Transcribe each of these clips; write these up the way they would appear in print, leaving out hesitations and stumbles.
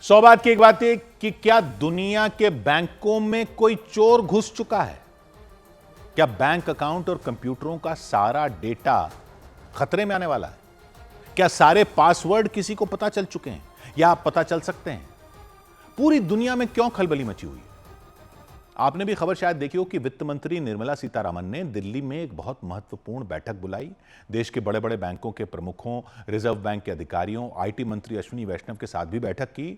सौ बात की एक बात है कि क्या दुनिया के बैंकों में कोई चोर घुस चुका है? क्या बैंक अकाउंट और कंप्यूटरों का सारा डेटा खतरे में आने वाला है? क्या सारे पासवर्ड किसी को पता चल चुके हैं या आप पता चल सकते हैं? पूरी दुनिया में क्यों खलबली मची हुई है? आपने भी खबर शायद देखी हो कि वित्त मंत्री निर्मला सीतारामन ने दिल्ली में एक बहुत महत्वपूर्ण बैठक बुलाई। देश के बड़े बड़े बैंकों के प्रमुखों, रिजर्व बैंक के अधिकारियों, आईटी मंत्री अश्विनी वैष्णव के साथ भी बैठक की।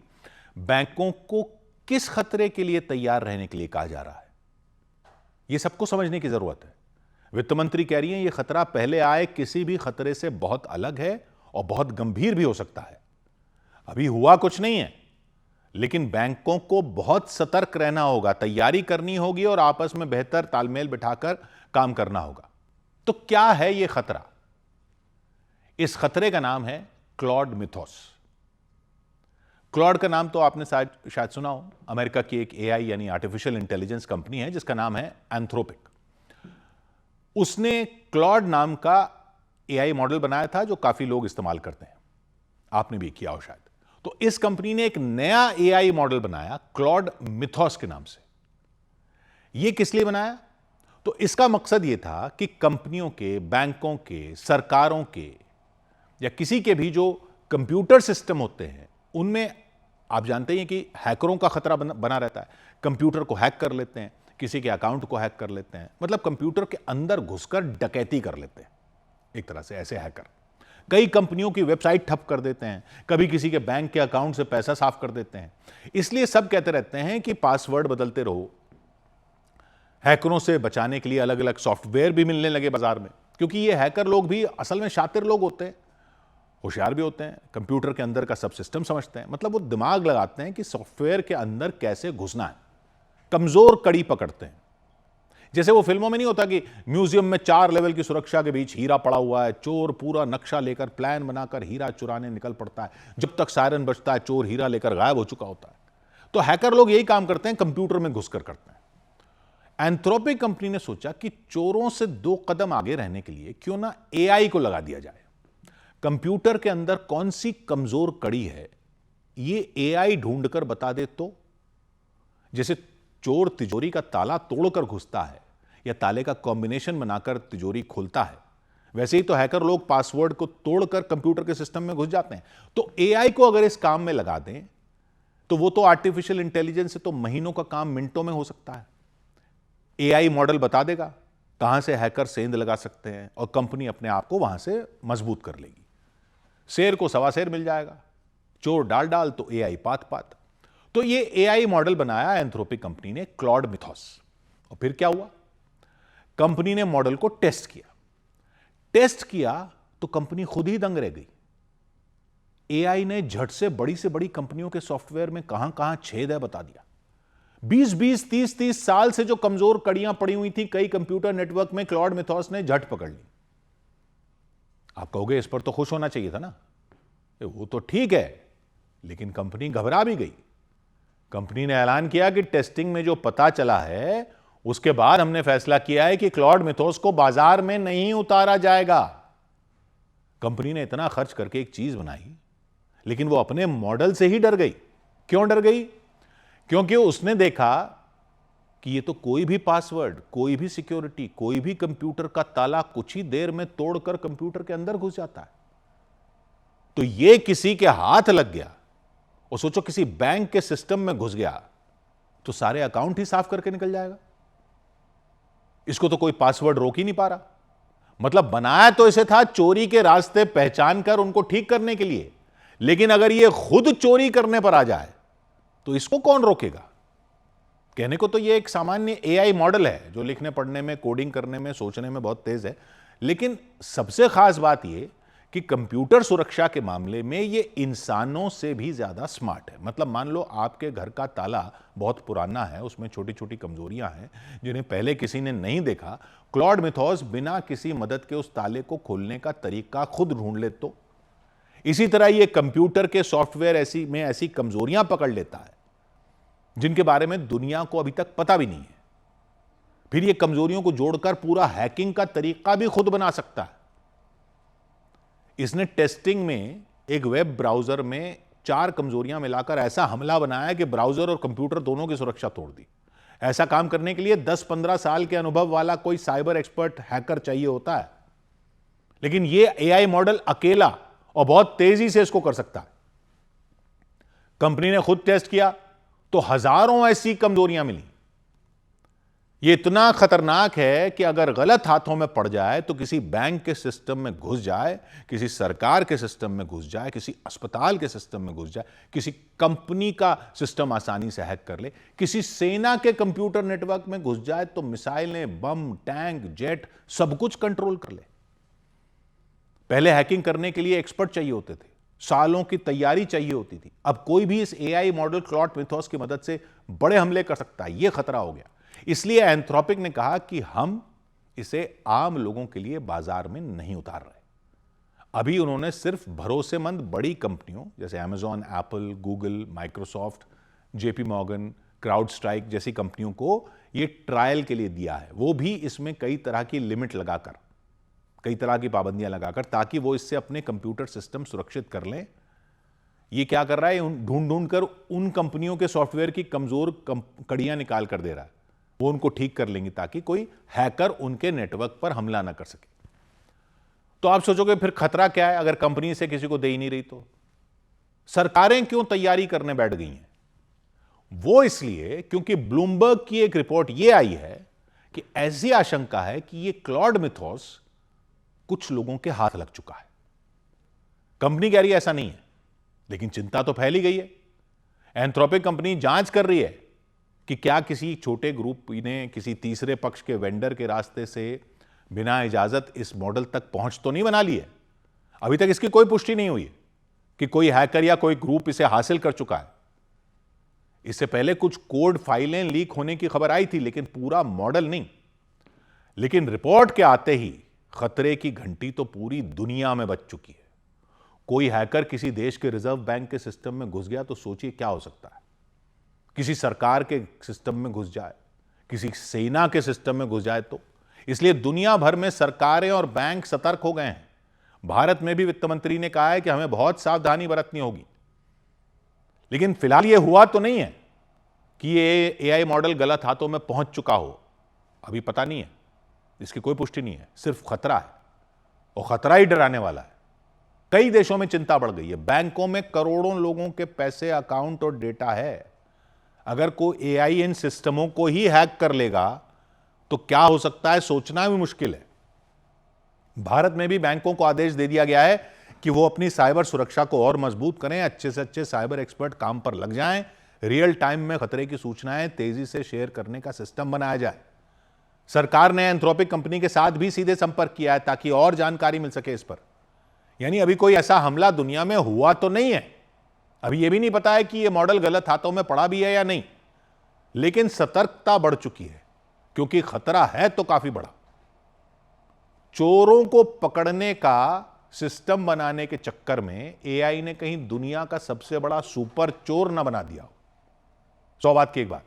बैंकों को किस खतरे के लिए तैयार रहने के लिए कहा जा रहा है, यह सबको समझने की जरूरत है। वित्त मंत्री कह रही हैं यह खतरा पहले आए किसी भी खतरे से बहुत अलग है और बहुत गंभीर भी हो सकता है। अभी हुआ कुछ नहीं है, लेकिन बैंकों को बहुत सतर्क रहना होगा, तैयारी करनी होगी और आपस में बेहतर तालमेल बिठाकर काम करना होगा। तो क्या है यह खतरा? इस खतरे का नाम है क्लॉड मिथोस। क्लॉड का नाम तो आपने शायद सुना हो। अमेरिका की एक एआई यानी आर्टिफिशियल इंटेलिजेंस कंपनी है जिसका नाम है एंथ्रोपिक। उसने क्लॉड नाम का एआई मॉडल बनाया था जो काफी लोग इस्तेमाल करते हैं, आपने भी किया हो शायद। तो इस कंपनी ने एक नया एआई मॉडल बनाया क्लॉड मिथोस के नाम से। यह किस लिए बनाया? तो इसका मकसद यह था कि कंपनियों के, बैंकों के, सरकारों के या किसी के भी जो कंप्यूटर सिस्टम होते हैं उनमें, आप जानते हैं कि हैकरों का खतरा बना रहता है। कंप्यूटर को हैक कर लेते हैं, किसी के अकाउंट को हैक कर लेते हैं, मतलब कंप्यूटर के अंदर घुसकर डकैती कर लेते हैं एक तरह से। ऐसे हैकर कई कंपनियों की वेबसाइट ठप कर देते हैं, कभी किसी के बैंक के अकाउंट से पैसा साफ कर देते हैं। इसलिए सब कहते रहते हैं कि पासवर्ड बदलते रहो। हैकरों से बचाने के लिए अलग अलग सॉफ्टवेयर भी मिलने लगे बाजार में, क्योंकि ये हैकर लोग भी असल में शातिर लोग होते हैं, होशियार भी होते हैं, कंप्यूटर के अंदर का सब सिस्टम समझते हैं। मतलब वो दिमाग लगाते हैं कि सॉफ्टवेयर के अंदर कैसे घुसना है, कमजोर कड़ी पकड़ते हैं। जैसे वो फिल्मों में नहीं होता कि म्यूजियम में 4 लेवल की सुरक्षा के बीच हीरा पड़ा हुआ है, चोर पूरा नक्शा लेकर, प्लान बनाकर हीरा चुराने निकल पड़ता है, जब तक सायरन बजता है चोर हीरा लेकर गायब हो चुका होता है। तो हैकर लोग यही काम करते हैं, कंप्यूटर में घुसकर करते हैं। एंथ्रोपिक कंपनी ने सोचा कि चोरों से 2 कदम आगे रहने के लिए क्यों ना एआई को लगा दिया जाए। कंप्यूटर के अंदर कौन सी कमजोर कड़ी है ये एआई ढूंढकर बता दे तो। जैसे चोर तिजोरी का ताला तोड़कर घुसता है या ताले का कॉम्बिनेशन बनाकर तिजोरी खोलता है, वैसे ही तो हैकर लोग पासवर्ड को तोड़कर कंप्यूटर के सिस्टम में घुस जाते हैं। तो एआई को अगर इस काम में लगा दें तो वो तो आर्टिफिशियल इंटेलिजेंस से तो महीनों का काम मिनटों में हो सकता है। एआई मॉडल बता देगा कहां से हैकर सेंध लगा सकते हैं और कंपनी अपने आप को वहां से मजबूत कर लेगी। शेर को सवा शेर मिल जाएगा, चोर डाल डाल तो एआई पात पात। तो ये एआई मॉडल बनाया एंथ्रोपिक कंपनी ने, क्लॉड मिथोस। और फिर क्या हुआ? कंपनी ने मॉडल को टेस्ट किया तो कंपनी खुद ही दंग रह गई। एआई ने झट से बड़ी कंपनियों के सॉफ्टवेयर में कहां कहां छेद है बता दिया। 20-20, 30-30 साल से जो कमजोर कड़ियां पड़ी हुई थी कई कंप्यूटर नेटवर्क में, क्लॉड मिथोस ने झट पकड़ ली। आप कहोगे इस पर तो खुश होना चाहिए था ना, वो तो ठीक है, लेकिन कंपनी घबरा भी गई। कंपनी ने ऐलान किया कि टेस्टिंग में जो पता चला है उसके बाद हमने फैसला किया है कि क्लॉड मिथोस को बाजार में नहीं उतारा जाएगा। कंपनी ने इतना खर्च करके एक चीज बनाई, लेकिन वो अपने मॉडल से ही डर गई। क्यों डर गई? क्योंकि उसने देखा कि ये तो कोई भी पासवर्ड, कोई भी सिक्योरिटी, कोई भी कंप्यूटर का ताला कुछ ही देर में तोड़कर कंप्यूटर के अंदर घुस जाता है। तो ये किसी के हाथ लग गया और सोचो किसी बैंक के सिस्टम में घुस गया तो सारे अकाउंट ही साफ करके निकल जाएगा। इसको तो कोई पासवर्ड रोक ही नहीं पा रहा। मतलब बनाया तो इसे था चोरी के रास्ते पहचान कर उनको ठीक करने के लिए, लेकिन अगर ये खुद चोरी करने पर आ जाए तो इसको कौन रोकेगा? कहने को तो ये एक सामान्य एआई मॉडल है जो लिखने पढ़ने में, कोडिंग करने में, सोचने में बहुत तेज है, लेकिन सबसे खास बात यह कि कंप्यूटर सुरक्षा के मामले में ये इंसानों से भी ज्यादा स्मार्ट है। मतलब मान लो आपके घर का ताला बहुत पुराना है, उसमें छोटी छोटी कमजोरियां हैं जिन्हें पहले किसी ने नहीं देखा। क्लॉड मिथोस बिना किसी मदद के उस ताले को खोलने का तरीका खुद ढूंढ ले तो। इसी तरह ये कंप्यूटर के सॉफ्टवेयर ऐसी कमजोरियां पकड़ लेता है जिनके बारे में दुनिया को अभी तक पता भी नहीं है। फिर ये कमजोरियों को जोड़कर पूरा हैकिंग का तरीका भी खुद बना सकता है। इसने टेस्टिंग में एक वेब ब्राउजर में 4 कमजोरियां मिलाकर ऐसा हमला बनाया कि ब्राउजर और कंप्यूटर दोनों की सुरक्षा तोड़ दी। ऐसा काम करने के लिए 10-15 साल के अनुभव वाला कोई साइबर एक्सपर्ट हैकर चाहिए होता है, लेकिन यह एआई मॉडल अकेला और बहुत तेजी से इसको कर सकता है। कंपनी ने खुद टेस्ट किया तो हजारों ऐसी कमजोरियां मिली। यह इतना खतरनाक है कि अगर गलत हाथों में पड़ जाए तो किसी बैंक के सिस्टम में घुस जाए, किसी सरकार के सिस्टम में घुस जाए, किसी अस्पताल के सिस्टम में घुस जाए, किसी कंपनी का सिस्टम आसानी से हैक कर ले, किसी सेना के कंप्यूटर नेटवर्क में घुस जाए तो मिसाइलें, बम, टैंक, जेट सब कुछ कंट्रोल कर ले। पहले हैकिंग करने के लिए एक्सपर्ट चाहिए होते थे, सालों की तैयारी चाहिए होती थी। अब कोई भी इस एआई मॉडल क्लॉड मिथोस की मदद से बड़े हमले कर सकता है। यह खतरा हो गया। इसलिए एंथ्रोपिक ने कहा कि हम इसे आम लोगों के लिए बाजार में नहीं उतार रहे। अभी उन्होंने सिर्फ भरोसेमंद बड़ी कंपनियों जैसे Amazon, Apple, Google, Microsoft, JP Morgan, CrowdStrike जैसी कंपनियों को यह ट्रायल के लिए दिया है, वो भी इसमें कई तरह की लिमिट लगाकर, कई तरह की पाबंदियां लगाकर, ताकि वो इससे अपने कंप्यूटर सिस्टम सुरक्षित कर लें। ये क्या कर रहा है, ढूंढ ढूंढ कर उन कंपनियों के सॉफ्टवेयर की कमजोर कड़ियां निकाल कर दे रहा है। वो उनको ठीक कर लेंगे ताकि कोई हैकर उनके नेटवर्क पर हमला ना कर सके। तो आप सोचोगे फिर खतरा क्या है अगर कंपनी से किसी को दे ही नहीं रही तो? सरकारें क्यों तैयारी करने बैठ गई हैं? वो इसलिए क्योंकि ब्लूमबर्ग की एक रिपोर्ट यह आई है कि ऐसी आशंका है कि यह क्लॉड मिथोस कुछ लोगों के हाथ लग चुका है। कंपनी कह रही है ऐसा नहीं है, लेकिन चिंता तो फैली गई है। एंथ्रोपिक कंपनी जांच कर रही है कि क्या किसी छोटे ग्रुप ने किसी तीसरे पक्ष के वेंडर के रास्ते से बिना इजाजत इस मॉडल तक पहुंच तो नहीं बना ली है। अभी तक इसकी कोई पुष्टि नहीं हुई कि कोई हैकर या कोई ग्रुप इसे हासिल कर चुका है। इससे पहले कुछ कोड फाइलें लीक होने की खबर आई थी, लेकिन पूरा मॉडल नहीं। लेकिन रिपोर्ट के आते ही खतरे की घंटी तो पूरी दुनिया में बज चुकी है। कोई हैकर किसी देश के रिजर्व बैंक के सिस्टम में घुस गया तो सोचिए क्या हो सकता है। किसी सरकार के सिस्टम में घुस जाए, किसी सेना के सिस्टम में घुस जाए तो। इसलिए दुनिया भर में सरकारें और बैंक सतर्क हो गए हैं। भारत में भी वित्त मंत्री ने कहा है कि हमें बहुत सावधानी बरतनी होगी। लेकिन फिलहाल यह हुआ तो नहीं है कि ये एआई मॉडल गलत हाथों में पहुंच चुका हो। अभी पता नहीं है, इसकी कोई पुष्टि नहीं है, सिर्फ खतरा है, और खतरा ही डराने वाला है। कई देशों में चिंता बढ़ गई है। बैंकों में करोड़ों लोगों के पैसे, अकाउंट और डेटा है। अगर कोई एआई इन सिस्टमों को ही हैक कर लेगा तो क्या हो सकता है, सोचना भी मुश्किल है। भारत में भी बैंकों को आदेश दे दिया गया है कि वो अपनी साइबर सुरक्षा को और मजबूत करें। अच्छे से अच्छे साइबर एक्सपर्ट काम पर लग जाएं। रियल टाइम में खतरे की सूचनाएं तेजी से शेयर करने का सिस्टम बनाया जाए। सरकार ने एंथ्रोपिक कंपनी के साथ भी सीधे संपर्क किया है ताकि और जानकारी मिल सके इस पर। यानी अभी कोई ऐसा हमला दुनिया में हुआ तो नहीं है। अभी यह भी नहीं पता है कि यह मॉडल गलत हाथों में पड़ा भी है या नहीं, लेकिन सतर्कता बढ़ चुकी है क्योंकि खतरा है तो काफी बड़ा। चोरों को पकड़ने का सिस्टम बनाने के चक्कर में एआई ने कहीं दुनिया का सबसे बड़ा सुपर चोर ना बना दिया हो। 100 बात की एक बात।